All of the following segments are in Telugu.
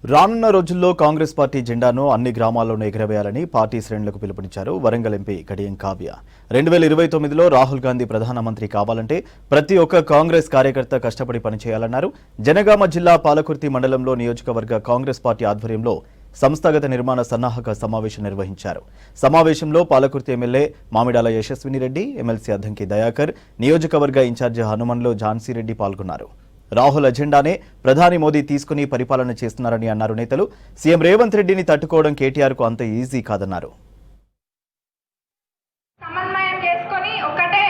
రానున్న రోజుల్లో కాంగ్రెస్ పార్టీ జెండాను అన్ని గ్రామాల్లోనూ ఎగరవేయాలని పార్టీ శ్రేణులకు పిలుపునిచ్చారు వరంగల్ ఎంపీ కడియం కావ్య. 2029లో రాహుల్ గాంధీ ప్రధానమంత్రి కావాలంటే ప్రతి ఒక్క కాంగ్రెస్ కార్యకర్త కష్టపడి పనిచేయాలన్నారు. జనగామ జిల్లా పాలకుర్తి మండలంలో నియోజకవర్గ కాంగ్రెస్ పార్టీ ఆధ్వర్యంలో సంస్థాగత నిర్మాణ సన్నాహక సమావేశం నిర్వహించారు. సమావేశంలో పాలకుర్తి ఎమ్మెల్యే మామిడాల యశస్విని రెడ్డి, ఎమ్మెల్సీ అద్దంకి దయాకర్, నియోజకవర్గ ఇన్ఛార్జి హనుమన్లో ఝాన్సీరెడ్డి పాల్గొన్నారు. రాహుల్ అజెండానే ప్రధాని మోదీ తీసుకుని పరిపాలన చేస్తున్నారని అన్నారు నేతలు. సీఎం రేవంత్ రెడ్డిని తట్టుకోవడం కేటీఆర్కు అంత ఈజీ కాదన్నారు. సమన్వయం చేసుకొని ఒకటే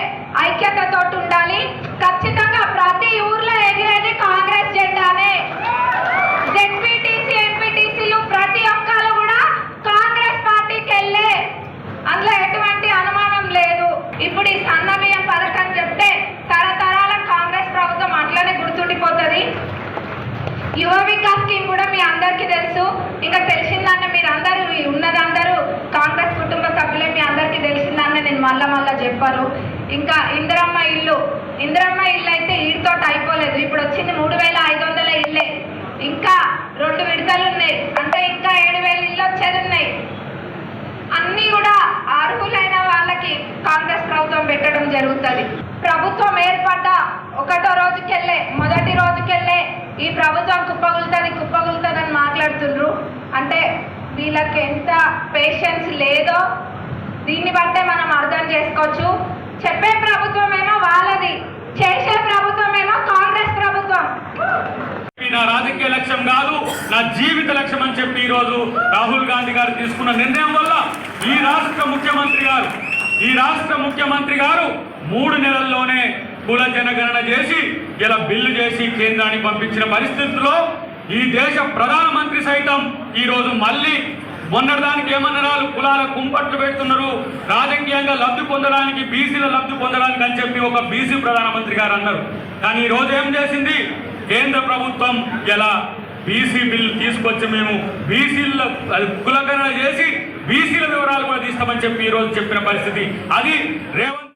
ఐక్యతతో ఉండాలి. ఖచ్చితంగా ప్రతి ఊర్లో ఎగిరేది కాంగ్రెస్ జెండానే. జెడ్పీటీసీ ఎంపీటీసీలు ప్రతి ఒక్కరు కూడా కాంగ్రెస్ పార్టీకి వెళ్ళే, అందులో ఎటువంటి అనుమానం లేదు. ఇప్పుడు ఈ సన్న బియ్యం పథకం చెప్తే తరతరాల కాంగ్రెస్ ప్రభుత్వం అట్లనే గుర్తుండిపోతుంది. యువ వికాస్ స్కీమ్ కూడా మీ అందరికీ తెలుసు. ఇంకా తెలిసిందన్న మీరు అందరూ ఉన్నదందరూ కాంగ్రెస్ కుటుంబ సభ్యులే, మీ అందరికీ తెలిసిందన్న నేను మళ్ళా చెప్పారు. ఇంకా ఇందిరమ్మ ఇల్లు అయితే ఈడితో అయిపోలేదు. ఇప్పుడు వచ్చింది 3500 ఇల్లే. ఇంకా 2 విడతలు ఉన్నాయి, అంటే ఇంకా 7000 ఇల్లు వచ్చేది ఉన్నాయి. అన్నీ కూడా అర్హులైన వాళ్ళకి కాంగ్రెస్ ప్రభుత్వం పెట్టడం జరుగుతుంది. ప్రభుత్వం ఏర్పడ్డ మొదటి రోజుకెళ్ళే ఈ ప్రభుత్వం కుప్పగులుతుందని మాట్లాడుతుండ్రు. అంటే వీళ్ళకి ఎంత పేషెన్స్ లేదో దీన్ని బట్టే మనం అర్థం చేసుకోవచ్చు. చెప్పే ప్రభుత్వం ఏమో వాళ్ళది, చేసే ప్రభుత్వం ఏమో కాంగ్రెస్ ప్రభుత్వం. నా రాజకీయ లక్ష్యం కాదు, నా జీవిత లక్ష్యం అని చెప్పి ఈరోజు రాహుల్ గాంధీ గారు తీసుకున్న నిర్ణయం వల్ల ఈ రాష్ట్ర ముఖ్యమంత్రి గారు 3 నెలల్లోనే కుల జనగణన చేసి ఇలా బిల్లు చేసి కేంద్రానికి పంపించిన పరిస్థితుల్లో ఈ దేశ ప్రధానమంత్రి సైతం ఈరోజు మళ్ళీ మొన్నటిదానికి ఏమన్నారు, కులాల కుంపట్లు పెడుతున్నారు, రాజకీయంగా లబ్ధి పొందడానికి, బీసీల లబ్ధి పొందడానికి అని చెప్పి ఒక బీసీ ప్రధానమంత్రి గారు అన్నారు. కానీ ఈరోజు ఏం చేసింది కేంద్ర ప్రభుత్వం, ఇలా బీసీ బిల్లు తీసుకొచ్చి మేము బీసీల కులగణన చేసి బీసీల వివరాలు కూడా తీస్తామని చెప్పి ఈరోజు చెప్పిన పరిస్థితి. అది రేవంత్